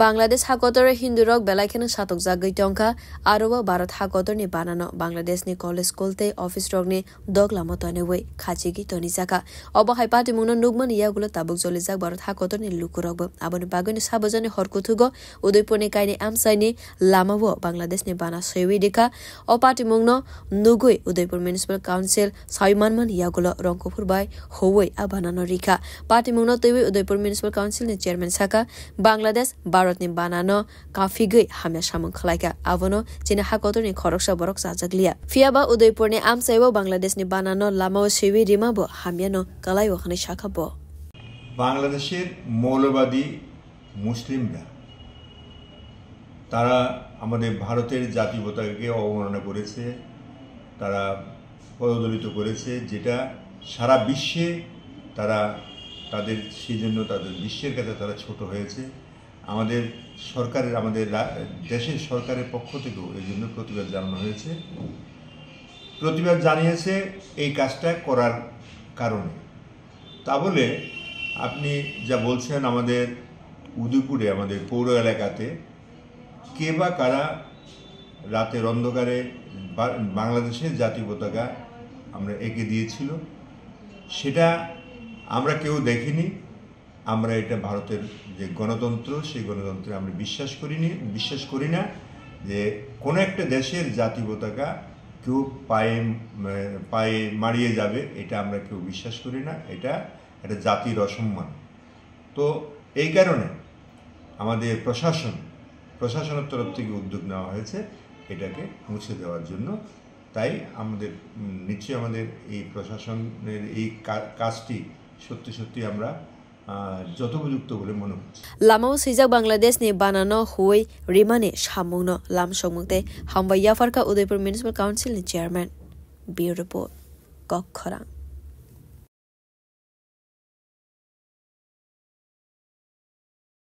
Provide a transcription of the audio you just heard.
Bangladesh হাকতরে Hindu rock বেলাইখানে সাতক জাগৈ টংকা আরবা Bharat হাকতরনি বানানো বাংলাদেশনি college স্কুলতে office রগনি দগলামো তনেওই খাচিগি Toni জাকা অবহাই পাটিমুনো নুগমান ইয়াগুলো তাবুক জলি জাক ভারত হাকতরনি লুকুরব আবনি বাগনি সাবজনি হরকুথুগ উদয়পুরনি কাইনি আমসাইনি লামাবো বাংলাদেশনি বানা সেউই দেখা অ পাটিমুনো নুগুই উদয়পুর মিউনিসিপাল কাউন্সিল সাইমানমান ইয়াগুলো রংপুর বাই হওই আবানানো রিখা পাটিমুনো তৈবই Udaipur municipal council ni chairman সাকা বাংলাদেশ ভারতনি বানানো কাফিগৈ হামিয়া সামং খলাইকা আবনো চিনা হাকতরনি খরকসা বরকসা জাগলিয়া ফিয়াবা উদয়পুরনি আমসাইবো বাংলাদেশনি বানানো লামাও সেউই রিমাবো হামিয়ানো কালাই ওখানে শাখাবো বাংলাদেশের মৌলবাদী মুসলিমরা তারা আমাদের ভারতের জাতীয় পতাকাকে অবমাননা করেছে, তারা পদদলিত করেছে, যেটা সারা বিশ্বে তারা তাদের সেই জন্য তাদের বিশ্বের কাছে তারা ছোট হয়েছে। আমাদের সরকারের আমাদের দেশের সরকারের পক্ষ থেকেও এই জন্য প্রতিবাদ জানানো হয়েছে, প্রতিবাদ জানিয়েছে এই কাজটা করার কারণে। তা বলে আপনি যা বলছেন আমাদের উদয়পুরে আমাদের পৌর এলাকাতে কে বা কারা রাতের অন্ধকারে বাংলাদেশের জাতীয় পতাকা আমরা এঁকে দিয়েছিল, সেটা আমরা কেউ দেখিনি। আমরা এটা ভারতের যে গণতন্ত্র, সেই গণতন্ত্রে আমরা বিশ্বাস করি না যে কোনো একটা দেশের জাতীয় পতাকা কেউ পায়ে মারিয়ে যাবে, এটা আমরা কেউ বিশ্বাস করি না। এটা একটা জাতির অসম্মান। তো এই কারণে আমাদের প্রশাসনের তরফ থেকে উদ্যোগ নেওয়া হয়েছে এটাকে মুছে দেওয়ার জন্য। তাই আমাদের নিশ্চয়ই আমাদের এই প্রশাসনের এই কাজটি সত্যি আমরা যথোপযুক্ত বলে মনে হচ্ছে। লামাও সিজাক বাংলাদেশ নি বানানো হই রিমানে সামুনো লাম সমুতে হামবাইয়া ফারকা উদয়পুর মিউনিসিপাল কাউন্সিল নি চেয়ারম্যান বিউরো রিপোর্ট কক্ষরা।